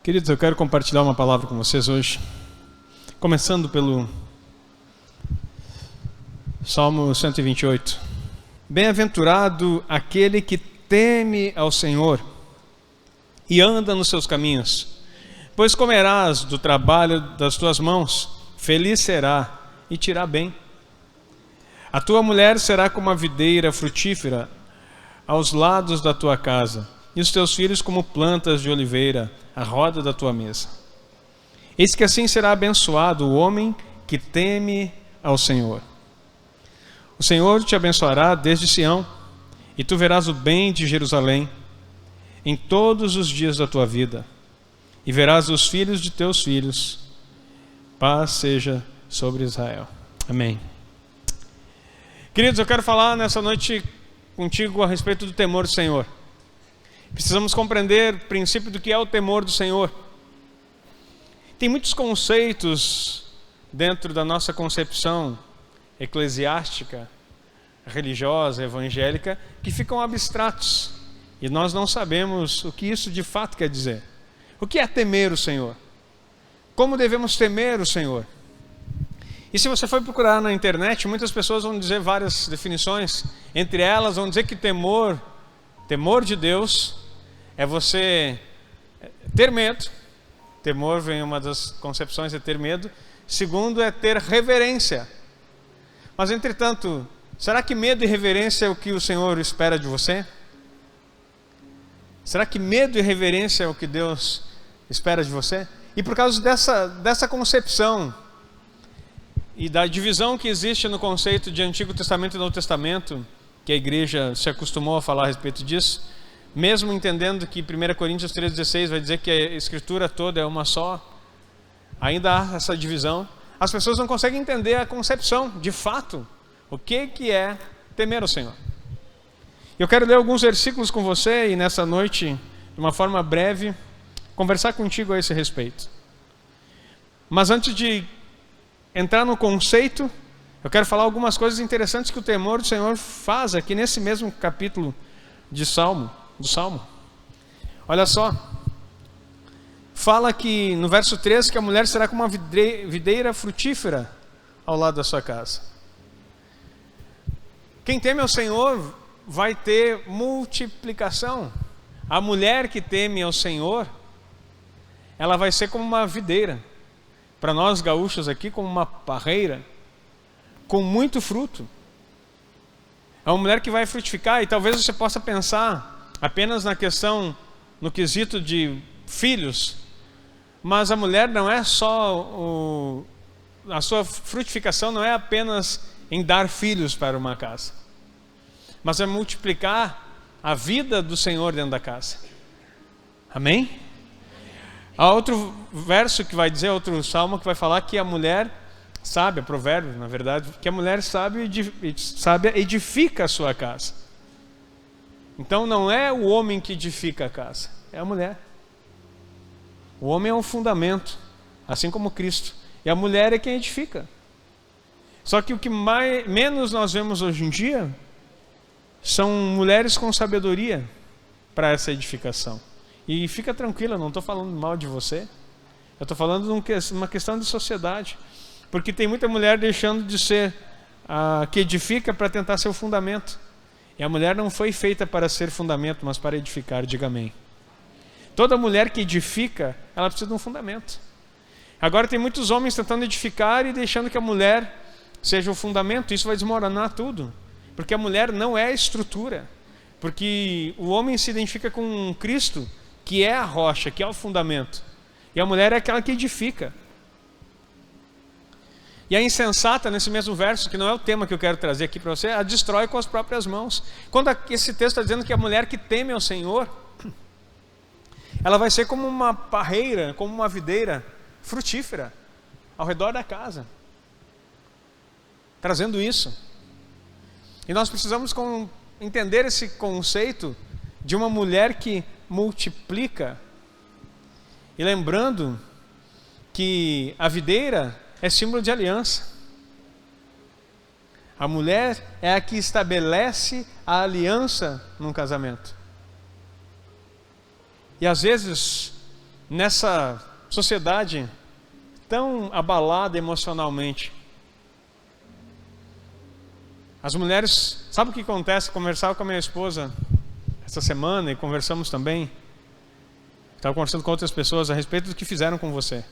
Queridos, eu quero compartilhar uma palavra com vocês hoje, começando pelo Salmo 128. Bem-aventurado aquele que teme ao Senhor e anda nos seus caminhos, pois comerás do trabalho das tuas mãos, feliz será e te irá bem. A tua mulher será como a videira frutífera aos lados da tua casa, e os teus filhos como plantas de oliveira à roda da tua mesa. Eis que assim será abençoado o homem que teme ao Senhor. O Senhor te abençoará desde Sião, e tu verás o bem de Jerusalém em todos os dias da tua vida, e verás os filhos de teus filhos. Paz seja sobre Israel. Amém. Queridos, eu quero falar nessa noite contigo a respeito do temor do Senhor. Precisamos compreender o princípio do que é o temor do Senhor. Tem muitos conceitos dentro da nossa concepção eclesiástica, religiosa, evangélica, que ficam abstratos. E nós não sabemos o que isso de fato quer dizer. O que é temer o Senhor? Como devemos temer o Senhor? E se você for procurar na internet, muitas pessoas vão dizer várias definições. Entre elas vão dizer que temor de Deus é você ter medo. Temor vem uma das concepções, é ter medo. Segundo é ter reverência. Mas entretanto, será que medo e reverência é o que o Senhor espera de você? Será que medo e reverência é o que Deus espera de você? E por causa dessa concepção e da divisão que existe no conceito de Antigo Testamento e Novo Testamento, que a igreja se acostumou a falar a respeito disso, mesmo entendendo que 1 Coríntios 3,16 vai dizer que a Escritura toda é uma só, ainda há essa divisão. As pessoas não conseguem entender a concepção, de fato, o que é temer ao Senhor. Eu quero ler alguns versículos com você e nessa noite, de uma forma breve, conversar contigo a esse respeito. Mas antes de entrar no conceito, eu quero falar algumas coisas interessantes que o temor do Senhor faz aqui nesse mesmo capítulo do Salmo. Olha só, fala que no verso 3 que a mulher será como uma videira frutífera ao lado da sua casa. Quem teme ao Senhor vai ter multiplicação. A mulher que teme ao Senhor, ela vai ser como uma videira. Para nós gaúchos aqui, como uma parreira, com muito fruto. É uma mulher que vai frutificar. E talvez você possa pensar apenas na questão, no quesito de filhos, mas a mulher não é só a sua frutificação não é apenas em dar filhos para uma casa, mas é multiplicar a vida do Senhor dentro da casa. Amém? Há outro verso que vai dizer, outro salmo que vai falar que a mulher sábia, provérbio na verdade, que a mulher sábia edifica a sua casa. Então não é o homem que edifica a casa, é a mulher. O homem é um fundamento, assim como Cristo, e a mulher é quem edifica. Só que o que menos nós vemos hoje em dia são mulheres com sabedoria para essa edificação. E fica tranquila, não estou falando mal de você, eu estou falando de uma questão de sociedade, porque tem muita mulher deixando de ser a que edifica para tentar ser o fundamento. E a mulher não foi feita para ser fundamento, mas para edificar, diga amém. Toda mulher que edifica, ela precisa de um fundamento. Agora tem muitos homens tentando edificar e deixando que a mulher seja o fundamento. Isso vai desmoronar tudo, porque a mulher não é a estrutura, porque o homem se identifica com Cristo, que é a rocha, que é o fundamento, e a mulher é aquela que edifica. E a insensata, nesse mesmo verso, que não é o tema que eu quero trazer aqui para você, a destrói com as próprias mãos. Quando esse texto está dizendo que a mulher que teme ao Senhor, ela vai ser como uma parreira, como uma videira frutífera ao redor da casa, trazendo isso. E nós precisamos entender esse conceito de uma mulher que multiplica. E lembrando que a videira é símbolo de aliança. A mulher é a que estabelece a aliança num casamento. E às vezes nessa sociedade tão abalada emocionalmente, as mulheres, sabe o que acontece? Conversava com a minha esposa essa semana e conversamos também. Estava conversando com outras pessoas a respeito do que fizeram com você.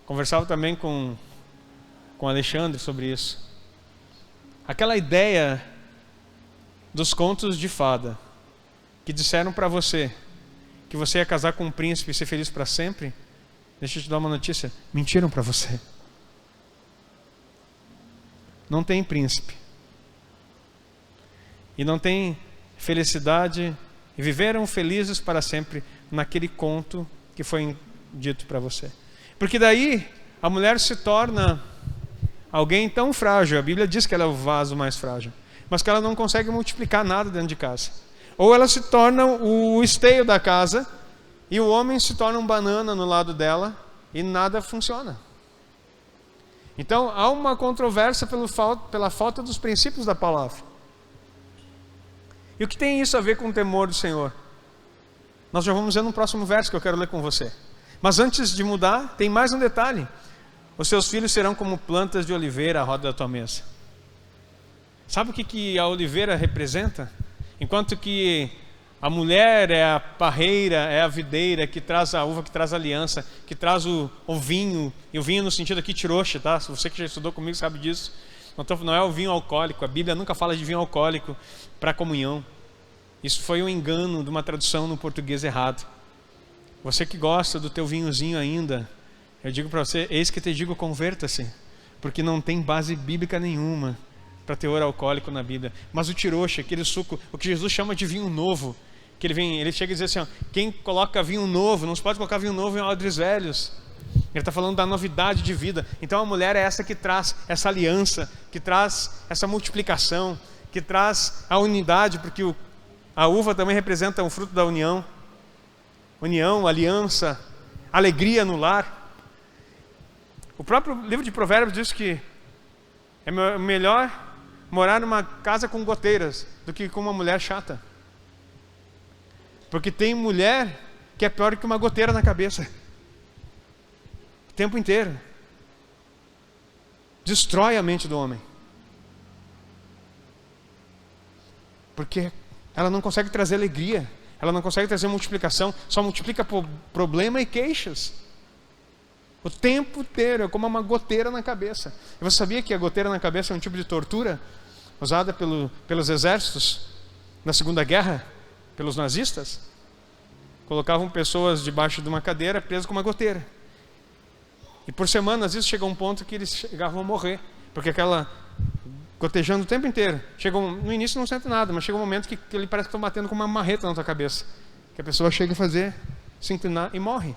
Conversava também com Alexandre sobre isso. Aquela ideia dos contos de fada que disseram para você que você ia casar com um príncipe e ser feliz para sempre. Deixa eu te dar uma notícia: mentiram para você. Não tem príncipe. E não tem felicidade. E viveram felizes para sempre naquele conto que foi dito para você. Porque daí a mulher se torna alguém tão frágil. A Bíblia diz que ela é o vaso mais frágil, mas que ela não consegue multiplicar nada dentro de casa. Ou ela se torna o esteio da casa e o homem se torna um banana no lado dela e nada funciona. Então há uma controvérsia pela falta dos princípios da palavra. E o que tem isso a ver com o temor do Senhor? Nós já vamos ver no próximo verso que eu quero ler com você. Mas antes de mudar, tem mais um detalhe: os seus filhos serão como plantas de oliveira à roda da tua mesa. Sabe o que a oliveira representa? Enquanto que a mulher é a parreira, é a videira que traz a uva, que traz a aliança, que traz o vinho, e o vinho no sentido aqui tiroche, tá? Se você que já estudou comigo sabe disso. Não é o vinho alcoólico, a Bíblia nunca fala de vinho alcoólico para comunhão. Isso foi um engano de uma tradução no português errado. Você que gosta do teu vinhozinho ainda, eu digo para você, eis que te digo, converta-se, porque não tem base bíblica nenhuma para teor alcoólico na Bíblia. Mas o tiroche, aquele suco, o que Jesus chama de vinho novo, que ele chega a dizer assim, ó, quem coloca vinho novo, não se pode colocar vinho novo em odres velhos. Ele está falando da novidade de vida. Então a mulher é essa que traz essa aliança, que traz essa multiplicação, que traz a unidade, porque a uva também representa o fruto da união. União, aliança, alegria no lar. O próprio livro de Provérbios diz que é melhor morar numa casa com goteiras do que com uma mulher chata. Porque tem mulher que é pior que uma goteira na cabeça. O tempo inteiro. Destrói a mente do homem. Porque ela não consegue trazer alegria. Ela não consegue trazer multiplicação. Só multiplica problema e queixas. O tempo inteiro. É como uma goteira na cabeça. E você sabia que a goteira na cabeça é um tipo de tortura usada pelos exércitos na Segunda Guerra, pelos nazistas? Colocavam pessoas debaixo de uma cadeira presas com uma goteira. E por semana, às vezes, chega um ponto que eles chegavam a morrer. Porque aquela gotejando o tempo inteiro. No início não sente nada, mas chega um momento que ele parece que está batendo com uma marreta na tua cabeça. Que a pessoa chega a se inclinar e morre.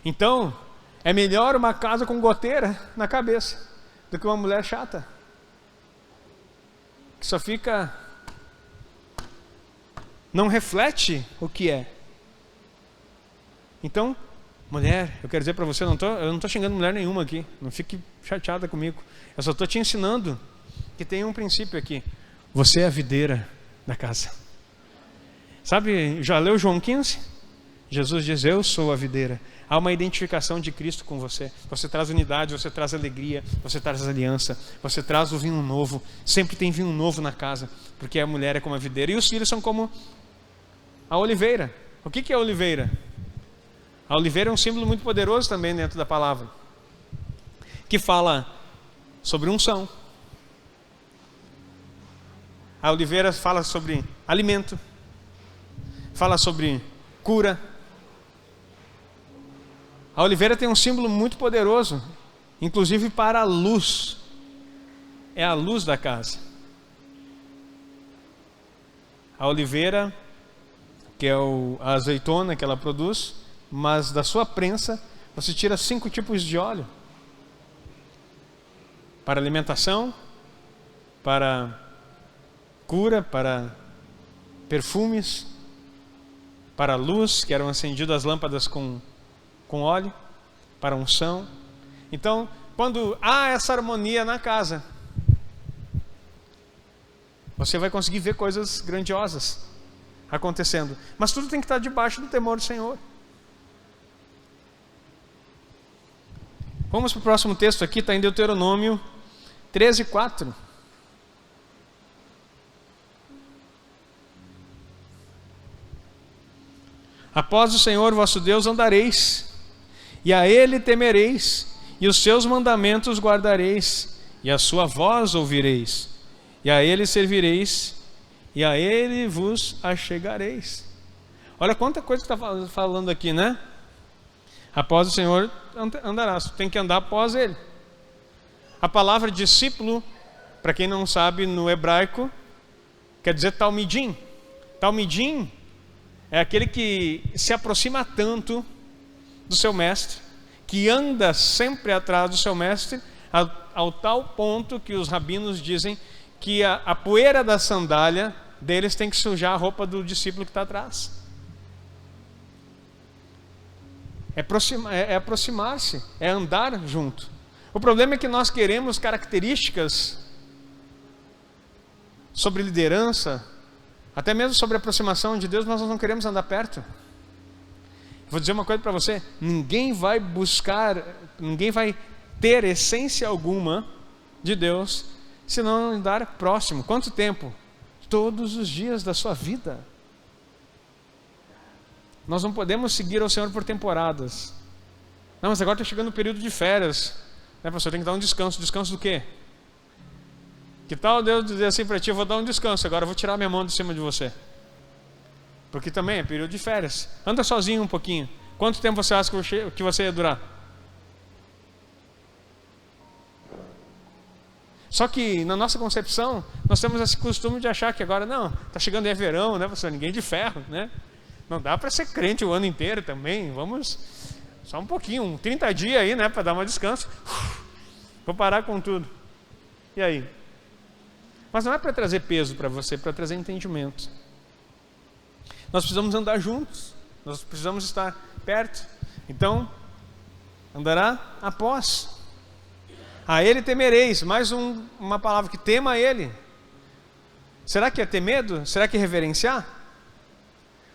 Então, é melhor uma casa com goteira na cabeça do que uma mulher chata. Que só fica... não reflete o que é. Então, mulher, eu quero dizer para você, eu não estou xingando mulher nenhuma aqui, não fique chateada comigo. Eu só estou te ensinando que tem um princípio aqui. Você é a videira da casa. Sabe, já leu João 15? Jesus diz, eu sou a videira. Há uma identificação de Cristo com você. Você traz unidade, você traz alegria, você traz aliança, você traz o vinho novo. Sempre tem vinho novo na casa, porque a mulher é como a videira e os filhos são como a oliveira. O que é a oliveira? A oliveira é um símbolo muito poderoso também dentro da palavra, que fala sobre unção. A oliveira fala sobre alimento, fala sobre cura. A oliveira tem um símbolo muito poderoso, inclusive para a luz. É a luz da casa. A oliveira, que é a azeitona que ela produz, mas da sua prensa você tira 5 tipos de óleo. Para alimentação, para cura, para perfumes, para luz, que eram acendidas as lâmpadas com óleo, para unção. Então, quando há essa harmonia na casa, você vai conseguir ver coisas grandiosas. acontecendo. Mas tudo tem que estar debaixo do temor do Senhor. Vamos para o próximo texto aqui, está em Deuteronômio 13:4. Após o Senhor vosso Deus andareis, e a Ele temereis, e os seus mandamentos guardareis, e a sua voz ouvireis, e a Ele servireis, e a Ele vos achegareis. Olha quanta coisa que está falando aqui, né? Após o Senhor andarás, tem que andar após Ele. A palavra discípulo, para quem não sabe, no hebraico, quer dizer talmidim. Talmidim é aquele que se aproxima tanto do seu mestre, que anda sempre atrás do seu mestre, ao tal ponto que os rabinos dizem que a poeira da sandália deles tem que sujar a roupa do discípulo que está atrás. É aproximar-se, é andar junto. O problema é que nós queremos características sobre liderança, até mesmo sobre a aproximação de Deus, mas nós não queremos andar perto. Vou dizer uma coisa para você: ninguém vai ter essência alguma de Deus se não andar próximo. Quanto tempo? Todos os dias da sua vida. Nós não podemos seguir ao Senhor por temporadas. Não, mas agora está chegando o período de férias, né, pastor? Tem que dar um descanso. Descanso do quê? Que tal Deus dizer assim para ti: eu vou dar um descanso, agora eu vou tirar minha mão de cima de você? Porque também é período de férias. Anda sozinho um pouquinho. Quanto tempo você acha que você ia durar? Só que na nossa concepção, nós temos esse costume de achar que agora, não, está chegando é verão, né, pastor? Ninguém de ferro, né? Não dá para ser crente o ano inteiro também. Vamos só um pouquinho, 30 dias aí, né, para dar um descanso. Vou parar com tudo. E aí? Mas não é para trazer peso para você, é para trazer entendimento. Nós precisamos andar juntos, nós precisamos estar perto. Então, andará após. A Ele temereis. Mais uma palavra, que tema a Ele. Será que é ter medo? Será que é reverenciar?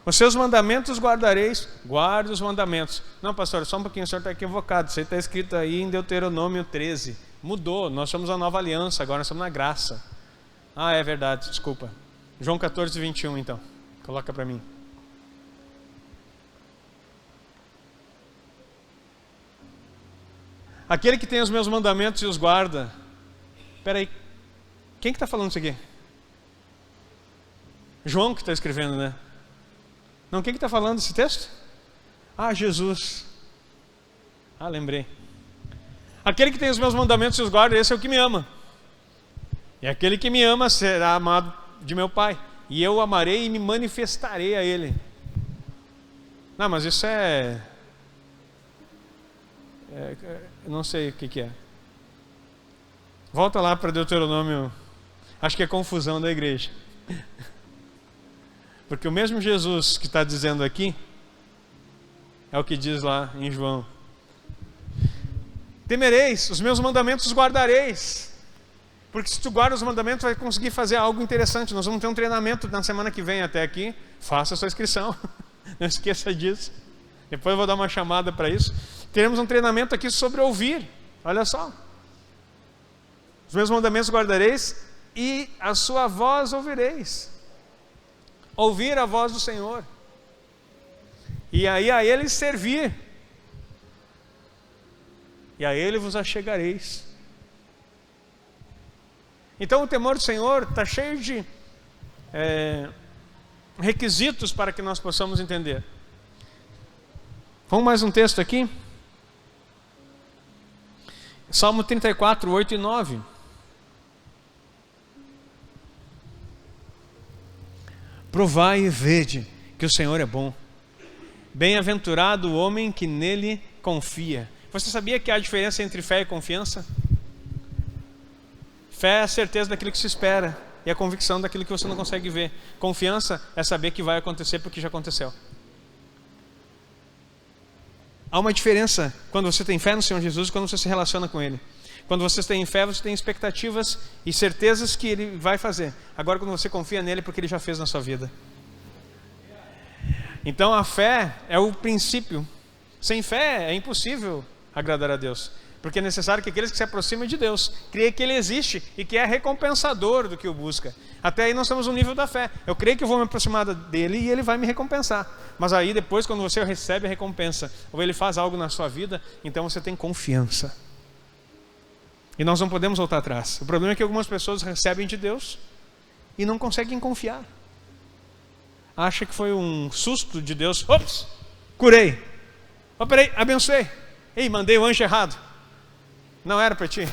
Os seus mandamentos guardareis. Guarde os mandamentos. Não, pastor, só um pouquinho, o senhor está equivocado. Isso aí está escrito aí em Deuteronômio 13. Mudou, nós somos a nova aliança, agora nós estamos na graça. Ah, é verdade, desculpa. João 14:21 então. Coloca para mim. Aquele que tem os meus mandamentos e os guarda. Espera aí, quem que está falando isso aqui? João que está escrevendo, né? Não, quem que está falando esse texto? Ah, Jesus. Ah, lembrei. Aquele que tem os meus mandamentos e os guarda, esse é o que me ama. E aquele que me ama será amado de meu Pai. E eu o amarei e me manifestarei a Ele. Não, mas isso eu não sei o que é. Volta lá para Deuteronômio. Acho que é confusão da igreja. Porque o mesmo Jesus que está dizendo aqui é o que diz lá em João. Temereis, os meus mandamentos guardareis. Porque se tu guarda os mandamentos, vai conseguir fazer algo interessante. Nós vamos ter um treinamento na semana que vem até aqui. Faça a sua inscrição. Não esqueça disso. Depois eu vou dar uma chamada para isso. Teremos um treinamento aqui sobre ouvir. Olha só. Os meus mandamentos guardareis e a sua voz ouvireis. Ouvir a voz do Senhor. E aí a Ele servir. E a Ele vos achegareis. Então o temor do Senhor está cheio de requisitos para que nós possamos entender. Vamos mais um texto aqui? Salmo 34, 8 e 9. Provai e vede que o Senhor é bom. Bem-aventurado o homem que nele confia. Você sabia que há diferença entre fé e confiança? Fé é a certeza daquilo que se espera e a convicção daquilo que você não consegue ver. Confiança é saber que vai acontecer porque já aconteceu. Há uma diferença quando você tem fé no Senhor Jesus e quando você se relaciona com Ele. Quando você tem fé, você tem expectativas e certezas que Ele vai fazer. Agora, quando você confia nele, é porque Ele já fez na sua vida. Então a fé é o princípio. Sem fé é impossível agradar a Deus, porque é necessário que aqueles que se aproximem de Deus creem que Ele existe e que é recompensador do que o busca. Até aí nós temos um nível da fé. Eu creio que eu vou me aproximar dele e Ele vai me recompensar. Mas aí depois, quando você recebe a recompensa, ou Ele faz algo na sua vida, então você tem confiança. E nós não podemos voltar atrás. O problema é que algumas pessoas recebem de Deus e não conseguem confiar. Acha que foi um susto de Deus. Ops, curei. Operei, abençoei. Ei, mandei o anjo errado. Não era para ti.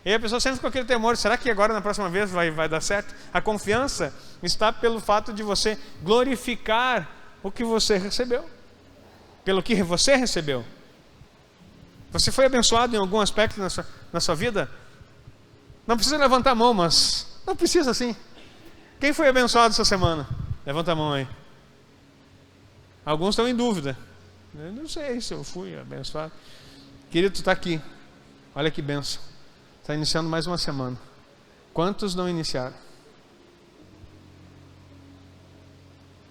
E aí a pessoa sempre com aquele temor. Será que agora na próxima vez vai dar certo? A confiança está pelo fato de você glorificar o que você recebeu. Pelo que você recebeu. Você foi abençoado em algum aspecto na sua vida? Não precisa levantar a mão, mas não precisa sim. Quem foi abençoado essa semana? Levanta a mão aí. Alguns estão em dúvida. Eu não sei se eu fui abençoado. Querido, tu está aqui. Olha que bênção. Está iniciando mais uma semana. Quantos não iniciaram?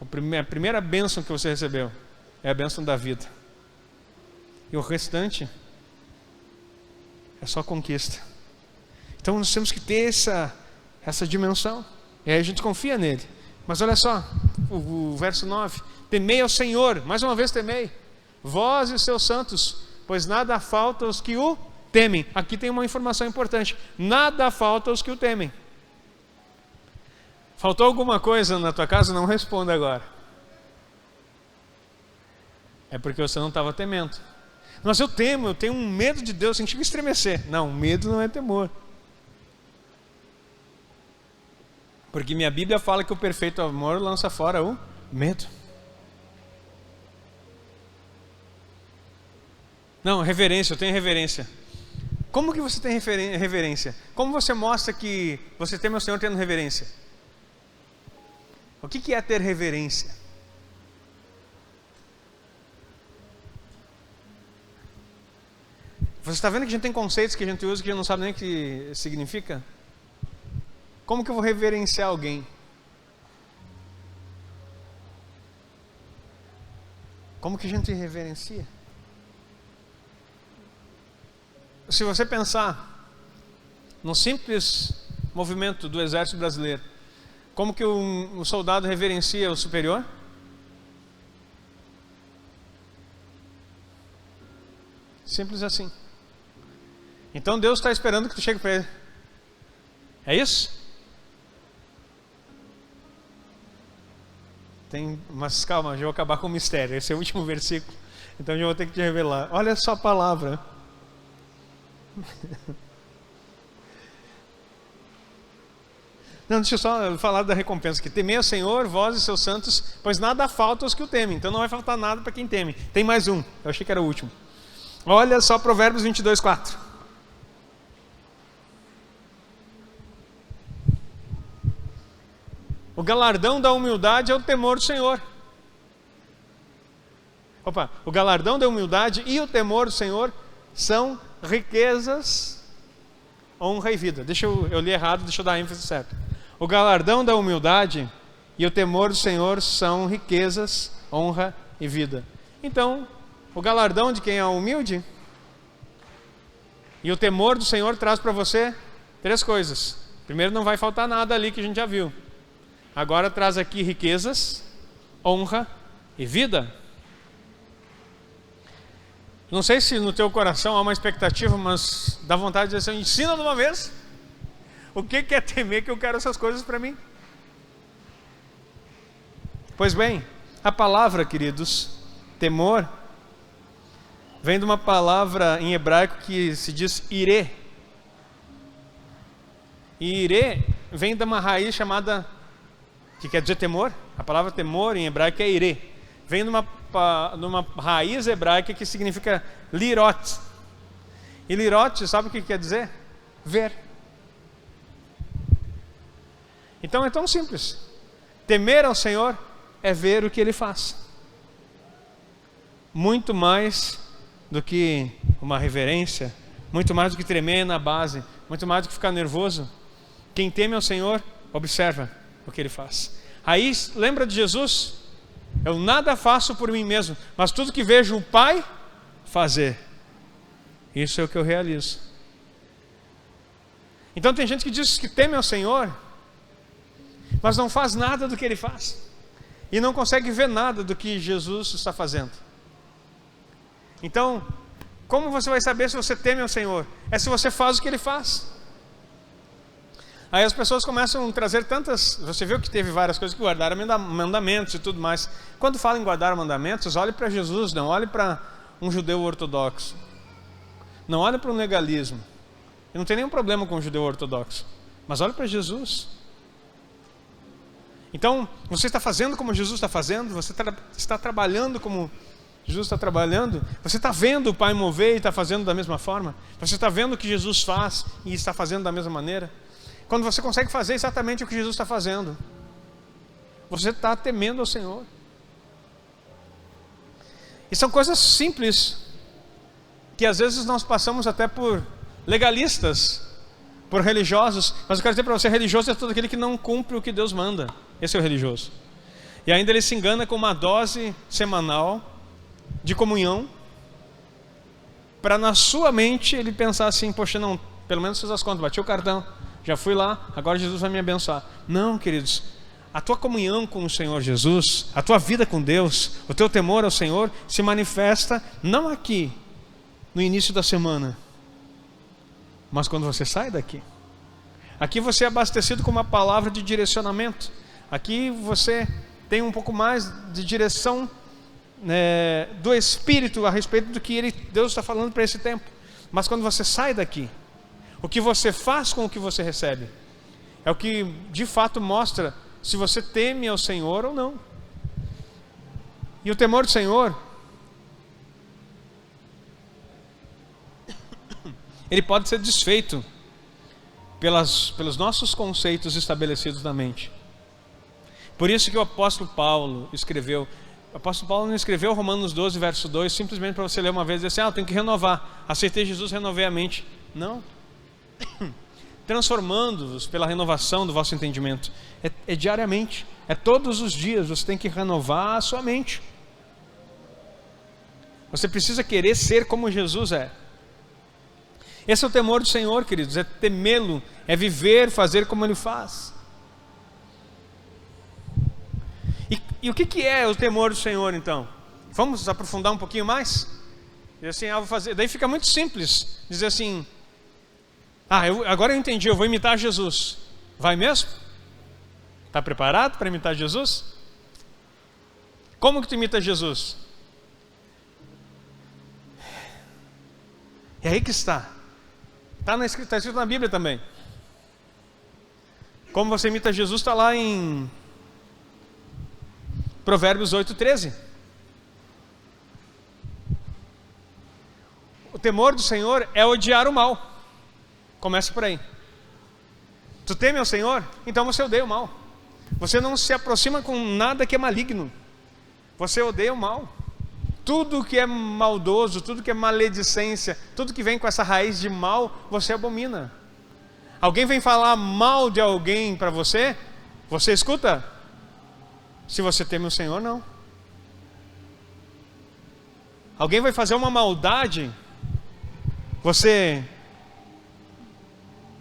A primeira bênção que você recebeu é a bênção da vida. E o restante é só conquista. Então nós temos que ter essa dimensão. E aí a gente confia nele. Mas olha só, o verso 9. Temei ao Senhor, mais uma vez temei, vós e os seus santos, pois nada falta aos que o temem. Aqui tem uma informação importante. Nada falta aos que o temem. Faltou alguma coisa na tua casa? Não responda agora. É porque você não estava temendo. Mas eu tenho um medo de Deus, eu chego a estremecer. Não, medo não é temor. Porque minha Bíblia fala que o perfeito amor lança fora o medo. Não, reverência, eu tenho reverência. Como que você tem reverência? Como você mostra que você teme ao Senhor tendo reverência? O que é ter reverência? Você está vendo que a gente tem conceitos que a gente usa que a gente não sabe nem o que significa? Como que eu vou reverenciar alguém? Como que a gente reverencia? Se você pensar no simples movimento do exército brasileiro, como que um soldado reverencia o superior? Simples assim. Então Deus está esperando que tu chegue para Ele. É isso? Mas calma, já vou acabar com o mistério. Esse é o último versículo. Então eu vou ter que te revelar. Olha só a palavra. Não, deixa eu só falar da recompensa aqui. Temei ao Senhor, vós e seus santos, pois nada falta aos que o temem. Então não vai faltar nada para quem teme. Tem mais um, eu achei que era o último. Olha só Provérbios 22:4. O galardão da humildade é o temor do Senhor. O galardão da humildade e o temor do Senhor são riquezas, honra e vida. Eu li errado, deixa eu dar a ênfase certa. O galardão da humildade e o temor do Senhor são riquezas, honra e vida. Então, o galardão de quem é humilde e o temor do Senhor traz para você 3 coisas. Primeiro, não vai faltar nada ali que a gente já viu. Agora traz aqui riquezas, honra e vida. Não sei se no teu coração há uma expectativa, mas dá vontade de dizer assim, ensina de uma vez. O que é temer que eu quero essas coisas para mim? Pois bem, a palavra, queridos, temor, vem de uma palavra em hebraico que se diz irê. E irê vem de uma raiz chamada, que quer dizer temor. A palavra temor em hebraico é irê. Vem de uma raiz hebraica que significa lirot. E lirot, sabe o que quer dizer? Ver. Então é tão simples. Temer ao Senhor é ver o que Ele faz. Muito mais do que uma reverência, muito mais do que tremer na base, muito mais do que ficar nervoso. Quem teme ao Senhor, observa o que Ele faz. Aí, lembra de Jesus? Eu nada faço por mim mesmo, mas tudo que vejo o Pai fazer, isso é o que eu realizo. Então tem gente que diz que teme ao Senhor, mas não faz nada do que Ele faz, e não consegue ver nada do que Jesus está fazendo. Então, como você vai saber se você teme ao Senhor? É se você faz o que Ele faz. Aí as pessoas começam a trazer tantas... Você viu que teve várias coisas que guardaram mandamentos e tudo mais. Quando fala em guardar mandamentos, olhe para Jesus, não olhe para um judeu ortodoxo. Não olhe para o legalismo. Eu não tenho nenhum problema com o judeu ortodoxo, mas olhe para Jesus. Então, você está fazendo como Jesus está fazendo? Você está trabalhando como Jesus está trabalhando? Você está vendo o Pai mover e está fazendo da mesma forma? Você está vendo o que Jesus faz e está fazendo da mesma maneira? Quando você consegue fazer exatamente o que Jesus está fazendo, você está temendo ao Senhor. E são coisas simples, que às vezes nós passamos até por legalistas, por religiosos. Mas eu quero dizer para você, religioso é todo aquele que não cumpre o que Deus manda. Esse é o religioso. E ainda ele se engana com uma dose semanal de comunhão, para na sua mente ele pensar assim: poxa, não, pelo menos fiz as contas, bati o cartão, já fui lá, agora Jesus vai me abençoar. Não, queridos, a tua comunhão com o Senhor Jesus, a tua vida com Deus, o teu temor ao Senhor se manifesta não aqui, no início da semana, mas quando você sai daqui. Aqui você é abastecido com uma palavra de direcionamento. Aqui você tem um pouco mais de direção do Espírito a respeito do que Deus está falando para esse tempo. Mas quando você sai daqui, o que você faz com o que você recebe é o que de fato mostra se você teme ao Senhor ou não. E o temor do Senhor, ele pode ser desfeito pelos nossos conceitos estabelecidos na mente. Por isso que o apóstolo Paulo escreveu. O apóstolo Paulo não escreveu Romanos 12, verso 2, simplesmente para você ler uma vez e dizer assim: eu tenho que renovar. Aceitei Jesus, renovei a mente. Não. Transformando-vos pela renovação do vosso entendimento. É diariamente, é todos os dias. Você tem que renovar a sua mente. Você precisa querer ser como Jesus é. Esse é o temor do Senhor, queridos. É temê-lo, é viver, fazer como Ele faz. E o que é o temor do Senhor, então? Vamos aprofundar um pouquinho mais? E assim, vou fazer. Daí fica muito simples dizer assim: agora eu entendi, eu vou imitar Jesus. Vai mesmo? Está preparado para imitar Jesus? Como que tu imita Jesus? É aí que está. Está escrito na Bíblia também. Como você imita Jesus está lá em Provérbios 8:13. O temor do Senhor é odiar o mal. Começa por aí. Tu teme ao Senhor? Então você odeia o mal. Você não se aproxima com nada que é maligno. Você odeia o mal. Tudo que é maldoso, tudo que é maledicência, tudo que vem com essa raiz de mal, você abomina. Alguém vem falar mal de alguém para você, você escuta? Se você teme o Senhor, não. Alguém vai fazer uma maldade, você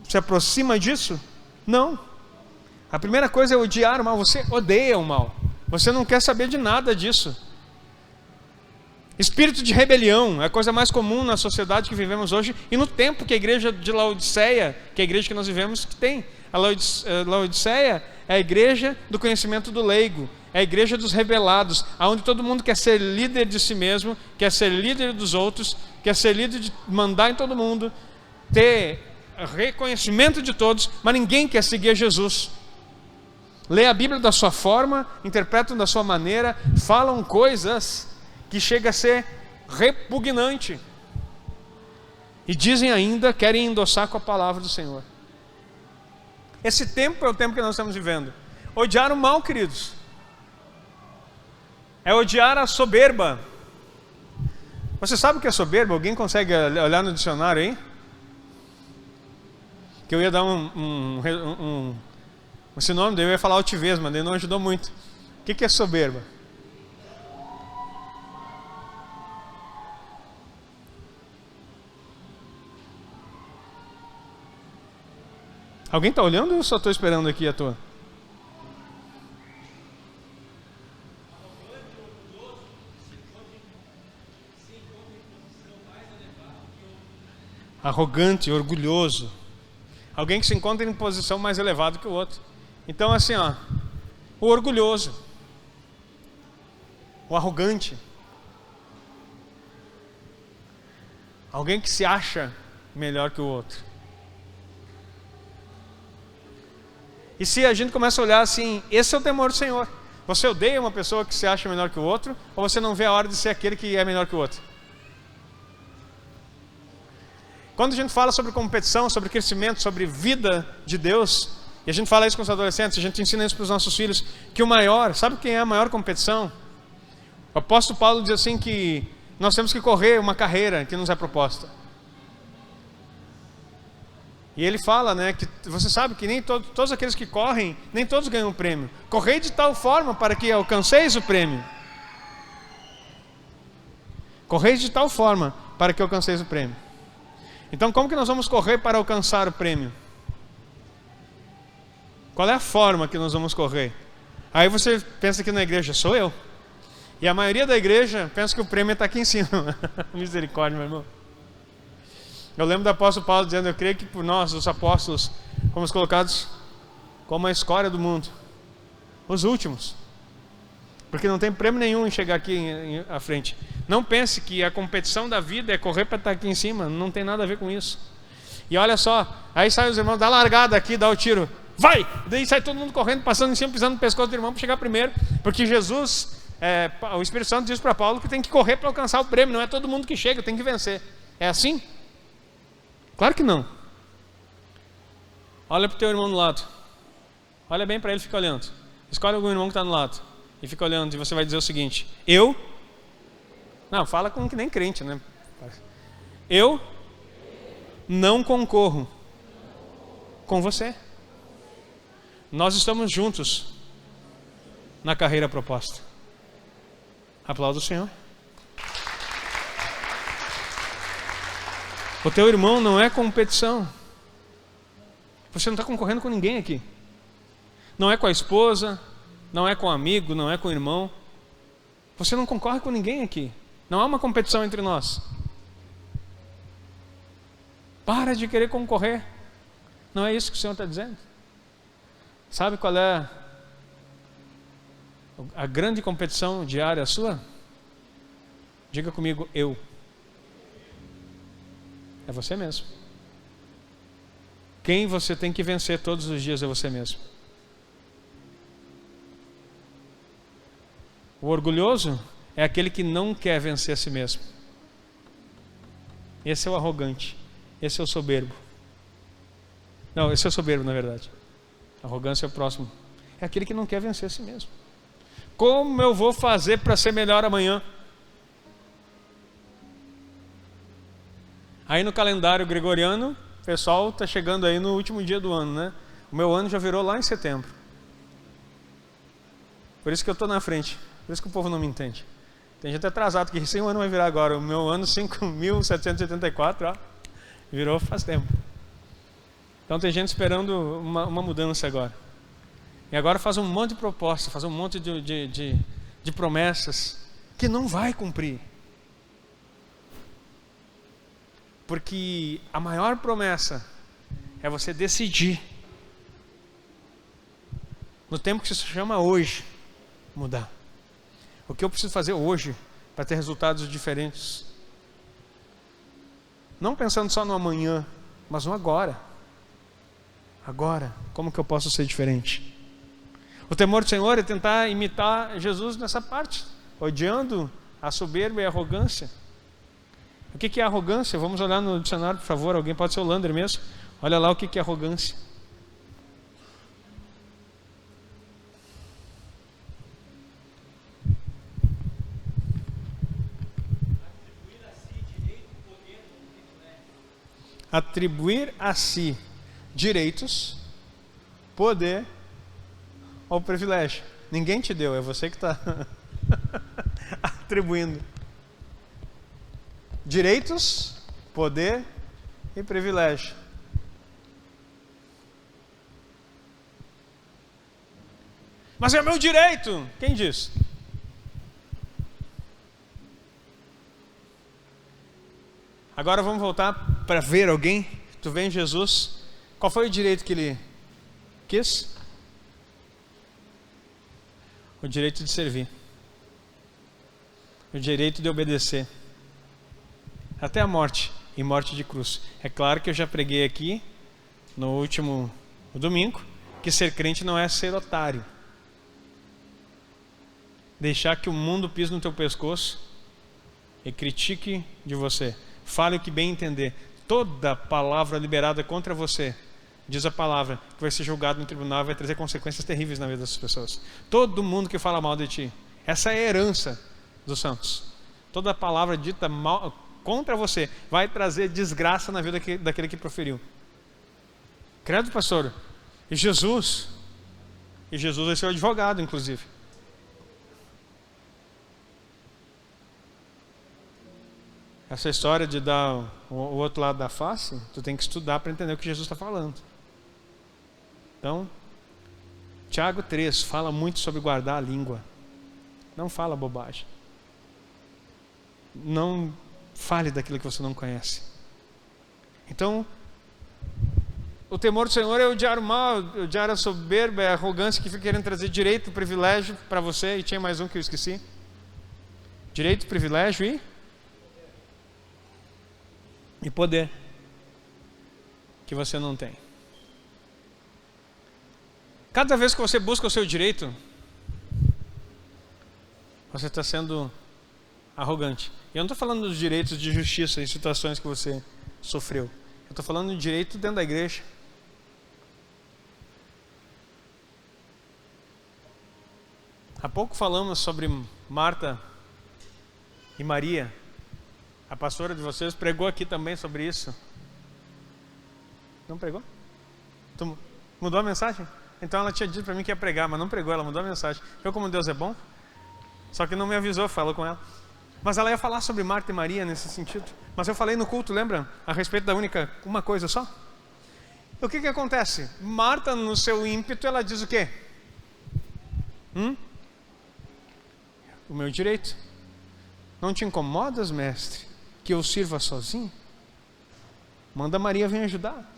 se aproxima disso? Não. A primeira coisa é odiar o mal. Você odeia o mal. Você não quer saber de nada disso. Espírito de rebelião é a coisa mais comum na sociedade que vivemos hoje e no tempo que a igreja de Laodiceia, que é a igreja que nós vivemos, que tem. A Laodiceia é a igreja do conhecimento do leigo, é a igreja dos rebelados, onde todo mundo quer ser líder de si mesmo, quer ser líder dos outros, quer ser líder de mandar em todo mundo, ter reconhecimento de todos, mas ninguém quer seguir a Jesus. Lê a Bíblia da sua forma, interpretam da sua maneira, falam coisas que chega a ser repugnante. E dizem ainda, querem endossar com a palavra do Senhor. Esse tempo é o tempo que nós estamos vivendo. Odiar o mal, queridos, é odiar a soberba. Você sabe o que é soberba? Alguém consegue olhar no dicionário aí? Que eu ia dar um sinônimo, daí eu ia falar altivez, mas daí não ajudou muito. O que é soberba? Alguém está olhando ou eu só estou esperando aqui à toa? Arrogante, orgulhoso. Alguém que se encontra em posição mais elevada que o outro. Então assim, ó, o orgulhoso, o arrogante, alguém que se acha melhor que o outro. E se a gente começa a olhar assim, esse é o temor do Senhor. Você odeia uma pessoa que se acha melhor que o outro, ou você não vê a hora de ser aquele que é melhor que o outro? Quando a gente fala sobre competição, sobre crescimento, sobre vida de Deus, e a gente fala isso com os adolescentes, a gente ensina isso para os nossos filhos, que o maior, sabe quem é a maior competição? O apóstolo Paulo diz assim que nós temos que correr uma carreira que nos é proposta. E ele fala, né, que você sabe que nem todos aqueles que correm, nem todos ganham o prêmio. Correi de tal forma para que alcanceis o prêmio. Correi de tal forma para que alcanceis o prêmio. Então como que nós vamos correr para alcançar o prêmio? Qual é a forma que nós vamos correr? Aí você pensa que na igreja sou eu. E a maioria da igreja pensa que o prêmio está aqui em cima. Misericórdia, meu irmão. Eu lembro do apóstolo Paulo dizendo, eu creio que por nós, os apóstolos, fomos colocados como a escória do mundo. Os últimos. Porque não tem prêmio nenhum em chegar aqui à frente. Não pense que a competição da vida é correr para estar aqui em cima. Não tem nada a ver com isso. E olha só, aí saem os irmãos, dá largada aqui, dá o tiro. Vai! Daí sai todo mundo correndo, passando em cima, pisando no pescoço do irmão para chegar primeiro. Porque Jesus, o Espírito Santo diz para Paulo que tem que correr para alcançar o prêmio. Não é todo mundo que chega, tem que vencer. É assim? Claro que não. Olha para o teu irmão do lado. Olha bem para ele e fica olhando. Escolhe algum irmão que está do lado. E fica olhando e você vai dizer o seguinte: eu... Não, fala como que nem crente, né? Eu não concorro com você. Nós estamos juntos na carreira proposta. Aplauda o Senhor. O teu irmão não é competição. Você não está concorrendo com ninguém aqui. Não é com a esposa, não é com o amigo, não é com o irmão. Você não concorre com ninguém aqui. Não há uma competição entre nós. Para de querer concorrer. Não é isso que o Senhor está dizendo. Sabe qual é a grande competição diária sua? Diga comigo, eu. É você mesmo. Quem você tem que vencer todos os dias é você mesmo. O orgulhoso é aquele que não quer vencer a si mesmo. Esse é o arrogante. Esse é o soberbo. Não, esse é o soberbo, na verdade. A arrogância é o próximo. É aquele que não quer vencer a si mesmo. Como eu vou fazer para ser melhor amanhã? Aí no calendário gregoriano, o pessoal está chegando aí no último dia do ano, né? O meu ano já virou lá em setembro. Por isso que eu estou na frente. Por isso que o povo não me entende. Tem gente atrasado que recém o ano vai virar agora. O meu ano 5.784, ó, virou faz tempo. Então tem gente esperando uma mudança agora. E agora faz um monte de propostas, faz um monte de promessas que não vai cumprir. Porque a maior promessa é você decidir, no tempo que se chama hoje, mudar. O que eu preciso fazer hoje para ter resultados diferentes? Não pensando só no amanhã, mas no agora. Agora, como que eu posso ser diferente? O temor do Senhor é tentar imitar Jesus nessa parte, odiando a soberba e a arrogância. O que é arrogância? Vamos olhar no dicionário, por favor. Alguém pode ser o Lander mesmo. Olha lá o que é arrogância. Atribuir a si direitos, poder ou privilégio. Ninguém te deu, é você que está atribuindo. Direitos, poder e privilégio. Mas é meu direito. Quem diz? Agora vamos voltar para ver alguém. Tu vê em Jesus. Qual foi o direito que ele quis? O direito de servir. O direito de obedecer. Até a morte. E morte de cruz. É claro que eu já preguei aqui, no último domingo, que ser crente não é ser otário. Deixar que o mundo pise no teu pescoço e critique de você. Fale o que bem entender. Toda palavra liberada contra você, diz a palavra, que vai ser julgado no tribunal, vai trazer consequências terríveis na vida dessas pessoas. Todo mundo que fala mal de ti. Essa é a herança dos santos. Toda palavra dita mal contra você vai trazer desgraça na vida daquele que proferiu. Credo, pastor. E Jesus é seu advogado, inclusive. Essa história de dar o outro lado da face, tu tem que estudar para entender o que Jesus está falando. Então, Tiago 3 fala muito sobre guardar a língua. Não fala bobagem. Não fale daquilo que você não conhece. Então, o temor do Senhor é odiar o mal, odiar a soberba, a arrogância que fica querendo trazer direito, privilégio para você. E tinha mais um que eu esqueci. Direito, privilégio e poder que você não tem. Cada vez que você busca o seu direito, você está sendo arrogante. E eu não estou falando dos direitos de justiça em situações que você sofreu. Eu estou falando de direito dentro da igreja. Há pouco falamos sobre Marta e Maria. A pastora de vocês pregou aqui também sobre isso. Não pregou? Tu mudou a mensagem? Então ela tinha dito para mim que ia pregar, mas não pregou, ela mudou a mensagem. Viu como Deus é bom? Só que não me avisou, falou com ela. Mas ela ia falar sobre Marta e Maria nesse sentido. Mas eu falei no culto, lembra? A respeito da uma coisa só. O que acontece? Marta, no seu ímpeto, ela diz o quê? O meu direito. Não te incomodas, mestre, que eu sirva sozinho? Manda Maria vir ajudar.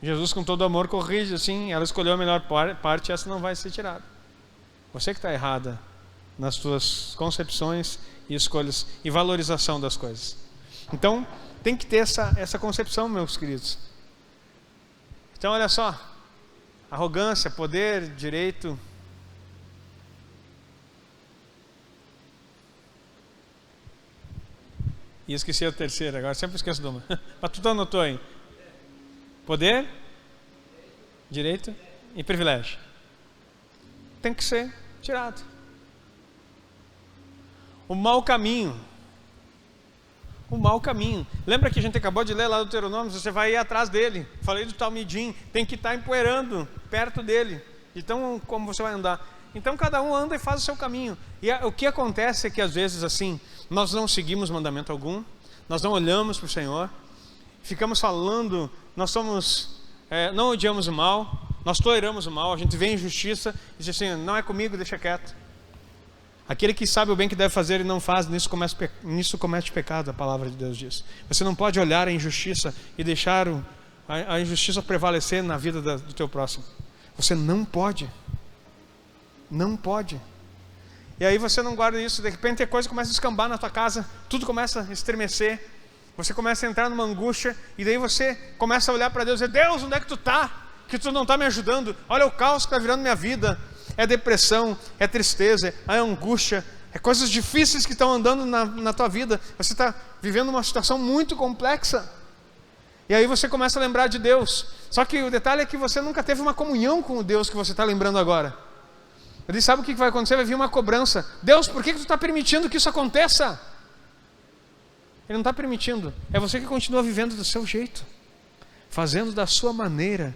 Jesus, com todo amor, corrige assim. Ela escolheu a melhor parte, essa não vai ser tirada. Você que está errada nas suas concepções e escolhas e valorização das coisas. Então, tem que ter essa concepção, meus queridos. Então, olha só. Arrogância, poder, direito. E esqueci a terceira, agora sempre esqueço de uma. Mas tu anotou aí. Poder, direito e privilégio. Tem que ser tirado. O mau caminho. O mau caminho. Lembra que a gente acabou de ler lá do Deuteronômio? Você vai ir atrás dele. Falei do Talmidim. Tem que estar empoeirando perto dele. Então, como você vai andar? Então, cada um anda e faz o seu caminho. E o que acontece é que, às vezes, assim, nós não seguimos mandamento algum. Nós não olhamos para o Senhor. Ficamos falando, nós somos, não odiamos o mal, nós toleramos o mal, a gente vê injustiça e diz assim, não é comigo, deixa quieto. Aquele que sabe o bem que deve fazer e não faz, nisso comete pecado, a palavra de Deus diz. Você não pode olhar a injustiça e deixar a injustiça prevalecer na vida do teu próximo. Você não pode. Não pode. E aí você não guarda isso, de repente a coisa começa a descambar na tua casa, tudo começa a estremecer. Você começa a entrar numa angústia e daí você começa a olhar para Deus e dizer, Deus, onde é que tu está? Que tu não está me ajudando. Olha o caos que está virando minha vida. É depressão, é tristeza, é angústia, é coisas difíceis que estão andando na tua vida. Você está vivendo uma situação muito complexa. E aí você começa a lembrar de Deus. Só que o detalhe é que você nunca teve uma comunhão com o Deus que você está lembrando agora. Ele sabe o que vai acontecer? Vai vir uma cobrança. Deus, por que tu está permitindo que isso aconteça? Ele não está permitindo. É você que continua vivendo do seu jeito, fazendo da sua maneira.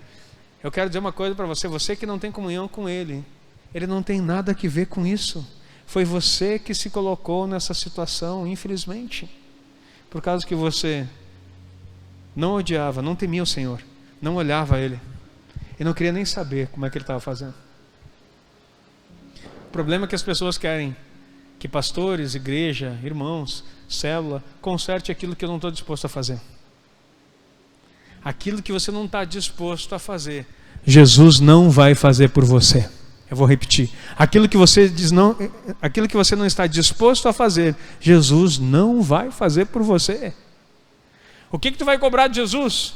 Eu quero dizer uma coisa para você. Você que não tem comunhão com Ele, Ele não tem nada a ver com isso. Foi você que se colocou nessa situação, infelizmente. Por causa que você não odiava, não temia o Senhor. não olhava ele e não queria nem saber como é que ele estava fazendo. O problema é que as pessoas querem que pastores, igreja, irmãos, célula, conserte aquilo que eu não estou disposto a fazer. Aquilo que você não está disposto a fazer, Jesus não vai fazer por você. Eu vou repetir. Aquilo que você não está disposto a fazer, Jesus não vai fazer por você. O que tu vai cobrar de Jesus?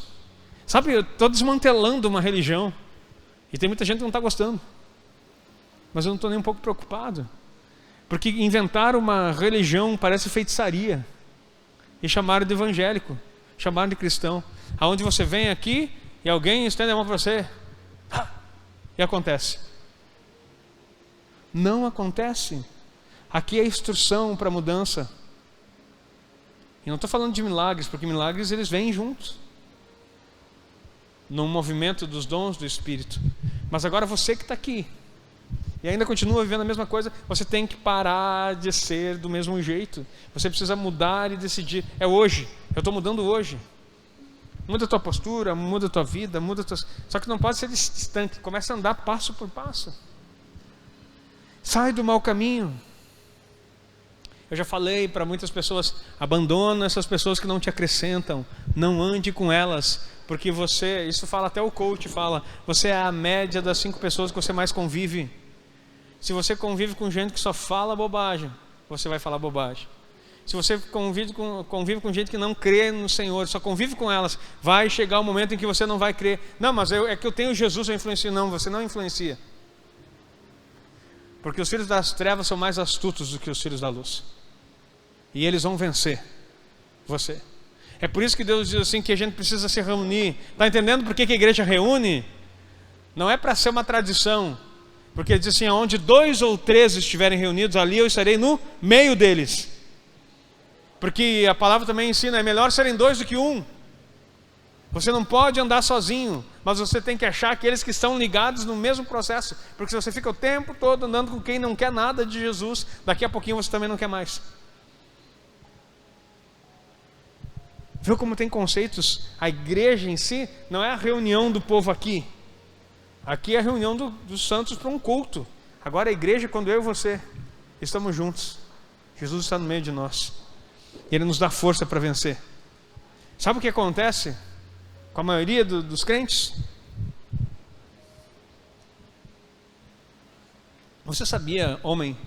Sabe, eu estou desmantelando uma religião e tem muita gente que não está gostando. Mas eu não estou nem um pouco preocupado, porque inventaram uma religião, parece feitiçaria, e chamaram de evangélico, chamaram de cristão, aonde você vem aqui e alguém estende a mão para você, e acontece. Não acontece. Aqui é instrução para mudança. E não estou falando de milagres, porque milagres eles vêm juntos, num movimento dos dons do Espírito. Mas agora você que está aqui e ainda continua vivendo a mesma coisa, você tem que parar de ser do mesmo jeito. Você precisa mudar e decidir. É hoje, eu estou mudando hoje. Muda a tua postura, muda a tua vida, Só que não pode ser distante. Começa a andar passo por passo. Sai do mau caminho. Eu já falei para muitas pessoas, abandona essas pessoas que não te acrescentam, não ande com elas, porque isso fala até o coach, você é a média das 5 pessoas que você mais convive. Se você convive com gente que só fala bobagem, você vai falar bobagem. Se você convive com gente que não crê no Senhor, só convive com elas, vai chegar um momento em que você não vai crer. Não, mas é que eu tenho Jesus, eu influencio. Não, você não influencia. Porque os filhos das trevas são mais astutos do que os filhos da luz. E eles vão vencer você. É por isso que Deus diz assim que a gente precisa se reunir. Está entendendo por que a igreja reúne? Não é para ser uma tradição. Porque ele diz assim, onde 2 ou 3 estiverem reunidos, ali eu estarei no meio deles. Porque a palavra também ensina, é melhor serem 2 do que 1. Você não pode andar sozinho, mas você tem que achar aqueles que estão ligados no mesmo processo. Porque se você fica o tempo todo andando com quem não quer nada de Jesus, daqui a pouquinho você também não quer mais. Viu como tem conceitos? A igreja em si não é a reunião do povo aqui. Aqui é a reunião dos santos para um culto. Agora a igreja é quando eu e você estamos juntos. Jesus está no meio de nós. E Ele nos dá força para vencer. Sabe o que acontece com a maioria dos crentes? Você sabia, homem?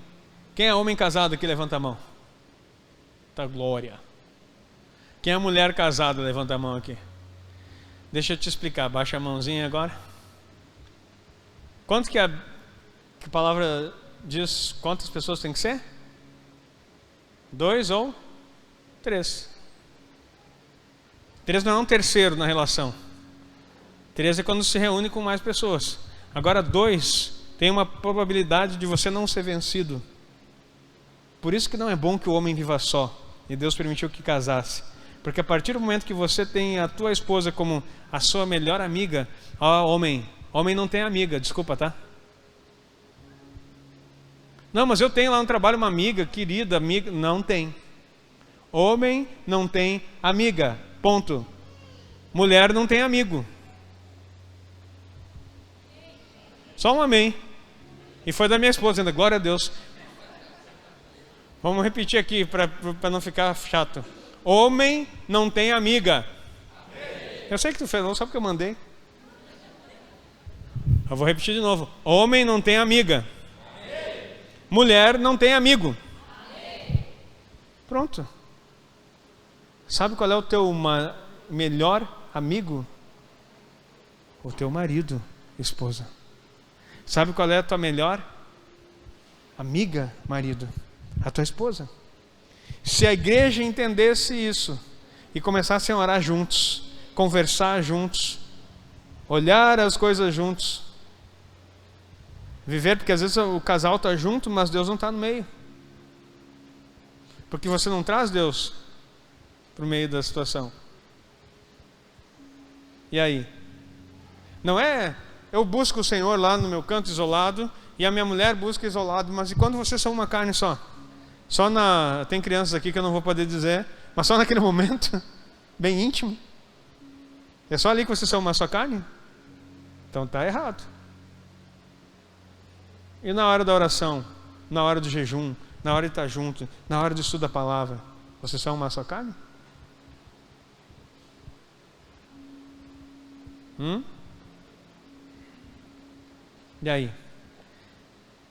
Quem é homem casado aqui, levanta a mão. Tá, glória. Quem é mulher casada, levanta a mão aqui. Deixa eu te explicar, baixa a mãozinha agora. Quanto que a palavra diz, quantas pessoas tem que ser? 2 ou 3. 3 não é um terceiro na relação. 3 é quando se reúne com mais pessoas. Agora 2 tem uma probabilidade de você não ser vencido. Por isso que não é bom que o homem viva só. E Deus permitiu que casasse. Porque a partir do momento que você tem a tua esposa como a sua melhor amiga, homem não tem amiga, desculpa, tá? Não, mas eu tenho lá no trabalho uma amiga, querida, amiga. Não tem. Homem não tem amiga, ponto. Mulher não tem amigo. Só um amém. E foi da minha esposa ainda, glória a Deus. Vamos repetir aqui para não ficar chato. Homem não tem amiga. Amém. Eu sei que tu fez, não sabe o que eu mandei. Eu vou repetir de novo. Homem não tem amiga. Amém. Mulher não tem amigo. Amém. Pronto. Sabe qual é o teu melhor amigo? O teu marido, esposa. Sabe qual é a tua melhor amiga, marido? A tua esposa. Se a igreja entendesse isso e começasse a orar juntos, conversar juntos, olhar as coisas juntos, viver, porque às vezes o casal está junto, mas Deus não está no meio. Porque você não traz Deus para o meio da situação. E aí? Não é, eu busco o Senhor lá no meu canto isolado e a minha mulher busca isolado, mas e quando vocês são uma carne só? Tem crianças aqui que eu não vou poder dizer, mas só naquele momento, bem íntimo. É só ali que vocês são uma só carne? Então está errado. E na hora da oração, na hora do jejum, na hora de estar junto, na hora de estudo da palavra, vocês são uma só carne? E aí?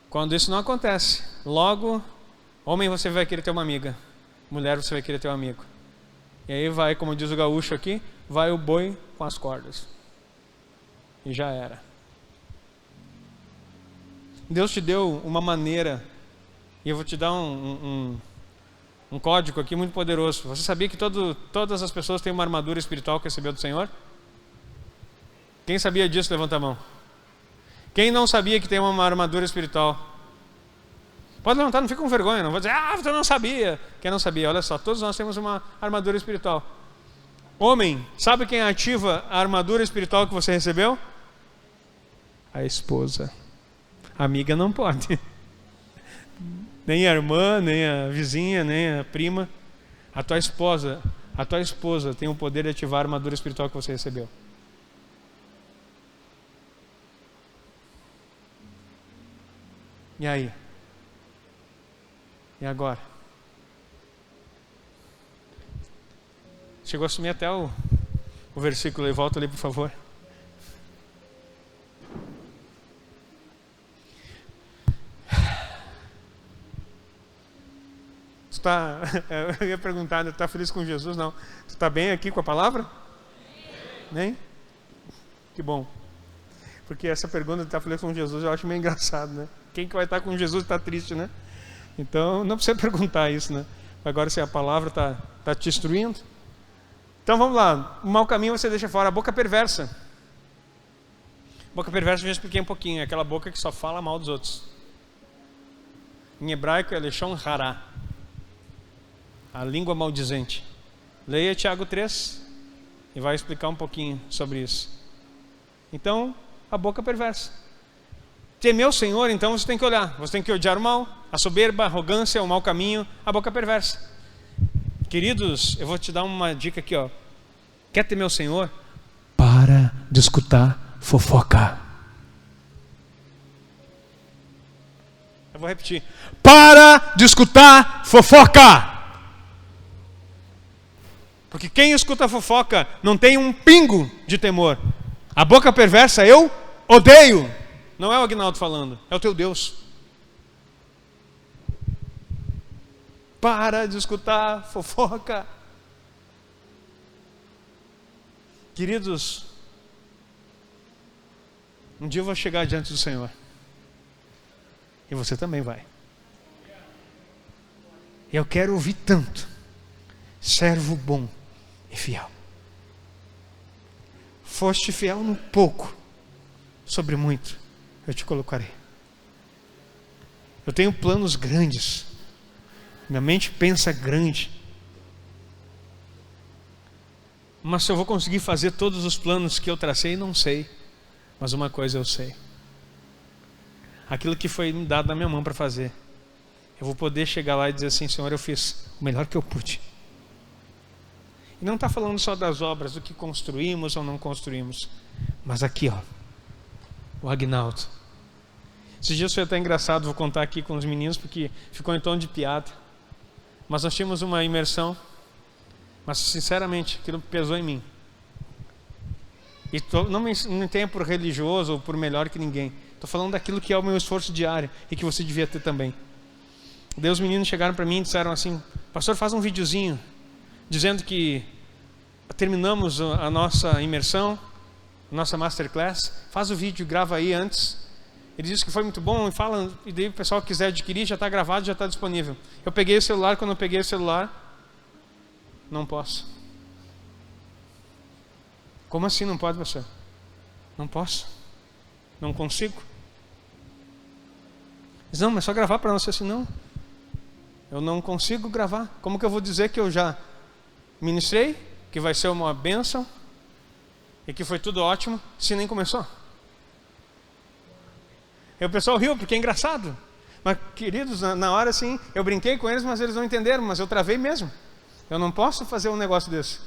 Quando isso não acontece, logo, homem, você vai querer ter uma amiga, mulher, você vai querer ter um amigo. E aí vai, como diz o gaúcho aqui, vai o boi com as cordas. E já era. Deus te deu uma maneira, e eu vou te dar um código aqui muito poderoso. Você sabia que todas as pessoas têm uma armadura espiritual que recebeu do Senhor? Quem sabia disso, levanta a mão. Quem não sabia que tem uma armadura espiritual? Pode levantar, não fica com vergonha, não vou dizer, você não sabia. Quem não sabia, olha só, todos nós temos uma armadura espiritual. Homem, sabe quem ativa a armadura espiritual que você recebeu? A esposa. A amiga não pode. Nem a irmã, nem a vizinha, nem a prima. A tua esposa tem o poder de ativar a armadura espiritual que você recebeu. E aí? E agora? Chegou a assumir até o versículo aí, volta ali por favor. Eu ia perguntar, está feliz com Jesus? Não. Você está bem aqui com a palavra? Nem? Que bom. Porque essa pergunta de estar feliz com Jesus eu acho meio engraçado, né? Quem que vai estar com Jesus está triste, né? Então não precisa perguntar isso, né? Agora se a palavra está te instruindo. Então vamos lá. O mau caminho você deixa fora. A boca perversa. Boca perversa eu já expliquei um pouquinho. É aquela boca que só fala mal dos outros. Em hebraico é leshon hará. A língua maldizente. Leia Tiago 3 e vai explicar um pouquinho sobre isso. Então, a boca perversa. Temer o Senhor, então você tem que olhar. Você tem que odiar o mal, a soberba, a arrogância, o mau caminho, a boca perversa. Queridos, eu vou te dar uma dica aqui, ó. Quer temer o Senhor? Para de escutar fofoca. Eu vou repetir. Para de escutar fofoca. Porque quem escuta fofoca não tem um pingo de temor. A boca perversa eu odeio. Não é o Agnaldo falando, é o teu Deus. Para de escutar fofoca. Queridos, um dia eu vou chegar diante do Senhor. E você também vai. Eu quero ouvir tanto. Servo bom e fiel. Foste fiel no pouco, sobre muito eu te colocarei. Eu tenho planos grandes. Minha mente pensa grande. Mas se eu vou conseguir fazer todos os planos que eu tracei, não sei. Mas uma coisa eu sei. Aquilo que foi me dado na minha mão para fazer, eu vou poder chegar lá e dizer assim: Senhor, eu fiz o melhor que eu pude. E não está falando só das obras, do que construímos ou não construímos. Mas aqui, ó, o Agnaldo. Esses dias foi até engraçado, vou contar aqui com os meninos, porque ficou em tom de piada. Mas nós tínhamos uma imersão, mas sinceramente, aquilo pesou em mim. E não me entenda por religioso ou por melhor que ninguém. Estou falando daquilo que é o meu esforço diário e que você devia ter também. Daí os meninos chegaram para mim e disseram assim: pastor, faz um videozinho dizendo que terminamos a nossa imersão, a nossa masterclass, faz o vídeo, grava aí antes. Ele disse que foi muito bom e fala, e daí o pessoal que quiser adquirir, já está gravado, já está disponível. Eu peguei o celular, quando eu peguei o celular, não posso. Como assim não pode, pastor? Não posso, não consigo. Diz, não, mas só gravar para nós. Assim, não, eu não consigo gravar. Como que eu vou dizer que eu já ministrei, que vai ser uma bênção e que foi tudo ótimo, se nem começou? E o pessoal riu, porque é engraçado. Mas, queridos, na hora assim, eu brinquei com eles, mas eles não entenderam, mas eu travei mesmo. Eu não posso fazer um negócio desse.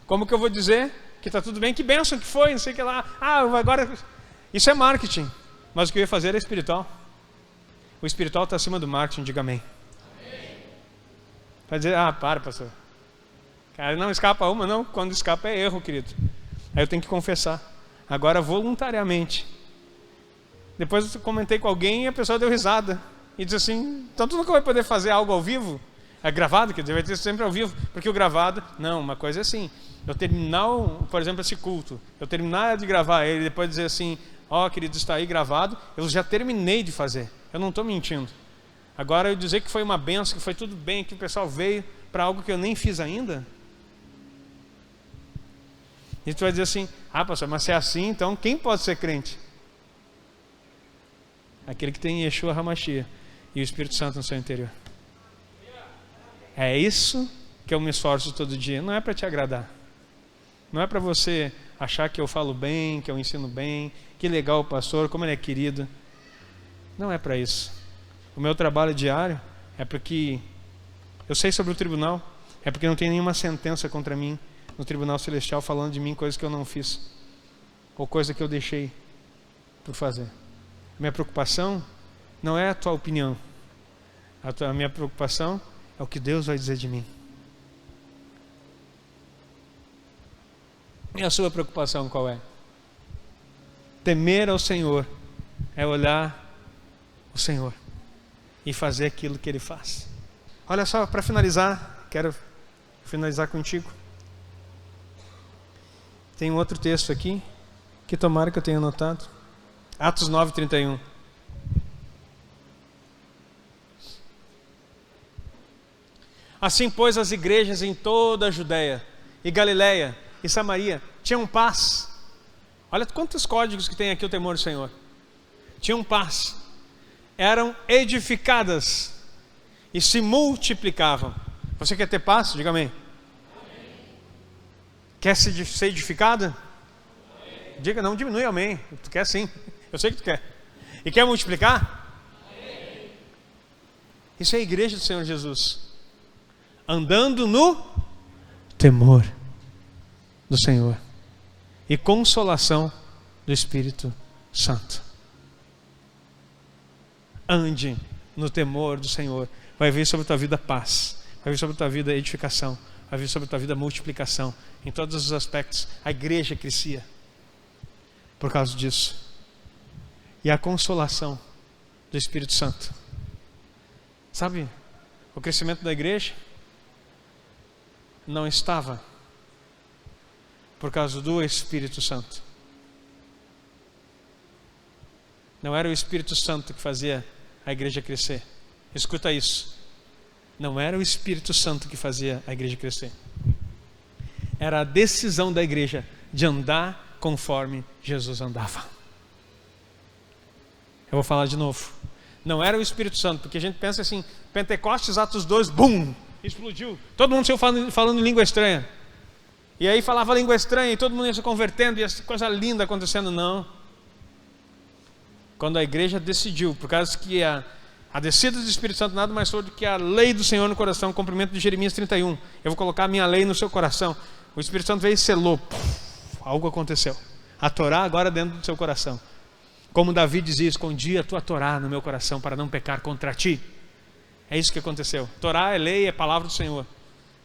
Como que eu vou dizer que está tudo bem, que bênção que foi, não sei o que lá. Agora... Isso é marketing, mas o que eu ia fazer era espiritual. O espiritual está acima do marketing, diga amém. Vai dizer, para, pastor. Cara, não escapa uma, não. Quando escapa é erro, querido. Aí eu tenho que confessar. Agora, voluntariamente. Depois eu comentei com alguém e a pessoa deu risada. E disse assim, então tu nunca vai poder fazer algo ao vivo? É gravado, quer dizer, vai ter sempre ao vivo. Porque o gravado, não, uma coisa é assim. Eu terminar, por exemplo, esse culto. Eu terminar de gravar ele, depois dizer assim, querido, está aí gravado. Eu já terminei de fazer. Eu não estou mentindo. Agora eu dizer que foi uma benção, que foi tudo bem, que o pessoal veio para algo que eu nem fiz ainda. E tu vai dizer assim, pastor, mas se é assim, então quem pode ser crente? Aquele que tem Yeshua HaMashiach e o Espírito Santo no seu interior. É isso que eu me esforço todo dia. Não é para te agradar. Não é para você achar que eu falo bem, que eu ensino bem, que legal o pastor, como ele é querido. Não é para isso. O meu trabalho diário é porque eu sei sobre o tribunal, é porque não tem nenhuma sentença contra mim no tribunal celestial falando de mim coisas que eu não fiz ou coisa que eu deixei por fazer. Minha preocupação não é a tua opinião. A minha preocupação é o que Deus vai dizer de mim. E a sua preocupação qual é? Temer ao Senhor é olhar o Senhor e fazer aquilo que Ele faz. Olha só, para finalizar, quero finalizar contigo. Tem um outro texto aqui, que tomara que eu tenha anotado. Atos 9:31. Assim, pois, as igrejas em toda a Judéia e Galiléia e Samaria tinham paz. Olha quantos códigos que tem aqui o temor do Senhor. Tinham paz. Eram edificadas e se multiplicavam. Você quer ter paz? Diga amém. Quer ser edificada? Amém. Diga, não diminui, amém. Tu quer sim. Eu sei que tu quer. E quer multiplicar? Amém. Isso é a igreja do Senhor Jesus. Andando no temor do Senhor e consolação do Espírito Santo. Ande no temor do Senhor. Vai vir sobre a tua vida paz. Vai vir sobre a tua vida edificação. Vai vir sobre a tua vida multiplicação. Em todos os aspectos. A igreja crescia por causa disso. E a consolação do Espírito Santo. Sabe, o crescimento da igreja não estava por causa do Espírito Santo. Não era o Espírito Santo que fazia a igreja crescer. Escuta isso. Não era o Espírito Santo que fazia a igreja crescer. Era a decisão da igreja de andar conforme Jesus andava. Eu vou falar de novo. Não era o Espírito Santo, porque a gente pensa assim, Pentecostes, Atos 2, bum, explodiu. Todo mundo saiu falando língua estranha. E aí falava língua estranha e todo mundo ia se convertendo e essa coisa linda acontecendo. Não. Quando a igreja decidiu, por causa que a descida do Espírito Santo nada mais foi do que a lei do Senhor no coração, o cumprimento de Jeremias 31. Eu vou colocar a minha lei no seu coração. O Espírito Santo veio e selou. Algo aconteceu. A Torá agora dentro do seu coração. Como Davi dizia, escondi a tua Torá no meu coração para não pecar contra ti. É isso que aconteceu. Torá é lei, é palavra do Senhor.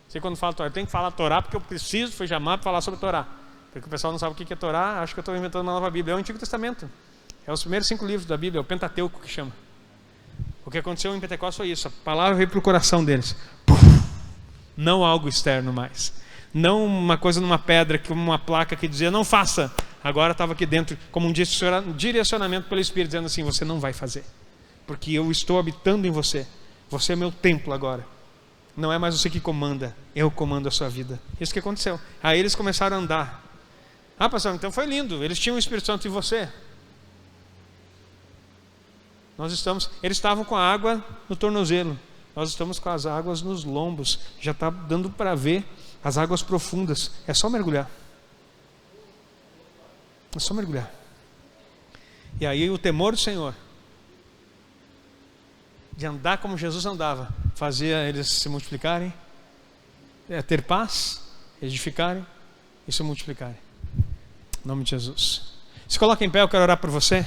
Você quando fala Torá, eu tenho que falar Torá porque eu preciso, fui chamado para falar sobre Torá. Porque o pessoal não sabe o que é Torá, acho que eu estou inventando uma nova Bíblia. É o Antigo Testamento. É os primeiros 5 livros da Bíblia, é o Pentateuco que chama. O que aconteceu em Pentecostes foi isso. A palavra veio para o coração deles. Não algo externo mais. Não uma coisa numa pedra, como uma placa que dizia não faça. Agora estava aqui dentro como um direcionamento pelo Espírito, dizendo assim, você não vai fazer. Porque eu estou habitando em você. Você é meu templo agora. Não é mais você que comanda, eu comando a sua vida. Isso que aconteceu. Aí eles começaram a andar. Pastor, então foi lindo. Eles tinham o Espírito Santo em você. Eles estavam com a água no tornozelo. Nós estamos com as águas nos lombos. Já está dando para ver as águas profundas. É só mergulhar. É só mergulhar. E aí o temor do Senhor, de andar como Jesus andava, fazia eles se multiplicarem, ter paz, edificarem e se multiplicarem. Em nome de Jesus. Se coloca em pé, eu quero orar por você.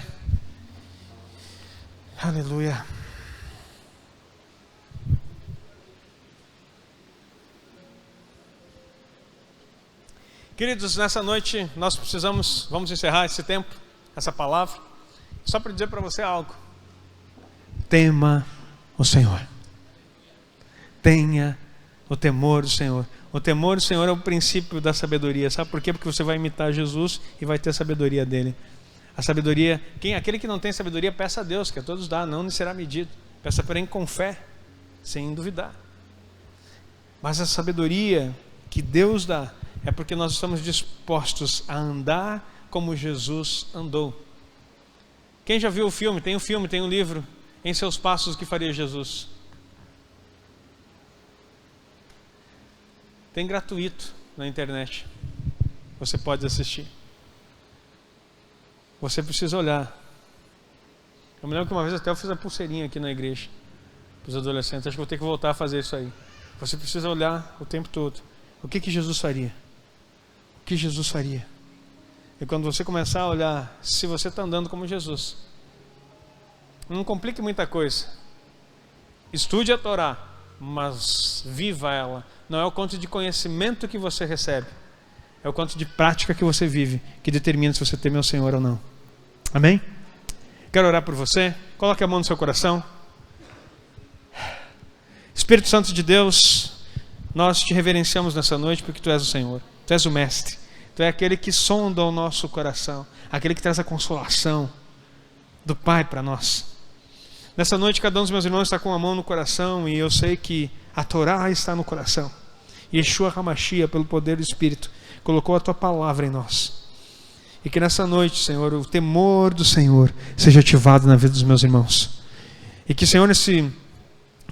Aleluia. Queridos, nessa noite nós vamos encerrar esse tempo, essa palavra, só para dizer para você algo. Tema o Senhor. Tenha o temor do Senhor. O temor do Senhor é o princípio da sabedoria. Sabe por quê? Porque você vai imitar Jesus e vai ter a sabedoria dele. A sabedoria, aquele que não tem sabedoria, peça a Deus, que a todos dá, não lhe será medido. Peça, porém, com fé, sem duvidar. Mas a sabedoria que Deus dá é porque nós estamos dispostos a andar como Jesus andou. Quem já viu o filme? Tem um livro, Em Seus Passos, que faria Jesus. Tem gratuito na internet. Você pode assistir. Você precisa olhar. Eu me lembro que uma vez até eu fiz a pulseirinha aqui na igreja para os adolescentes. Acho que vou ter que voltar a fazer isso aí. Você precisa olhar o tempo todo. O que Jesus faria? O que Jesus faria? E quando você começar a olhar, se você está andando como Jesus, não complique muita coisa. Estude a Torá, mas viva ela. Não é o quanto de conhecimento que você recebe, é o quanto de prática que você vive que determina se você teme ao Senhor ou não. Amém? Quero orar por você. Coloque a mão no seu coração. Espírito Santo de Deus, nós te reverenciamos nessa noite porque Tu és o Senhor, Tu és o Mestre, Tu é aquele que sonda o nosso coração, aquele que traz a consolação do Pai para nós. Nessa noite, cada um dos meus irmãos está com a mão no coração, e eu sei que a Torá está no coração. Yeshua HaMashiach, pelo poder do Espírito, colocou a Tua palavra em nós. E que nessa noite, Senhor, o temor do Senhor seja ativado na vida dos meus irmãos. E que, Senhor, nesse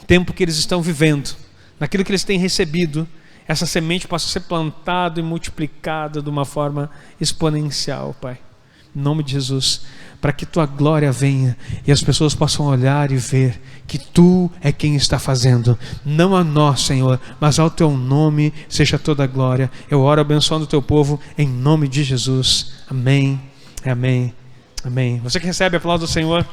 tempo que eles estão vivendo, naquilo que eles têm recebido, essa semente possa ser plantada e multiplicada de uma forma exponencial, Pai. Em nome de Jesus, para que Tua glória venha e as pessoas possam olhar e ver que Tu é quem está fazendo, não a nós, Senhor, mas ao Teu nome seja toda a glória. Eu oro abençoando o Teu povo em nome de Jesus. Amém, amém, amém. Você que recebe, aplauda o Senhor.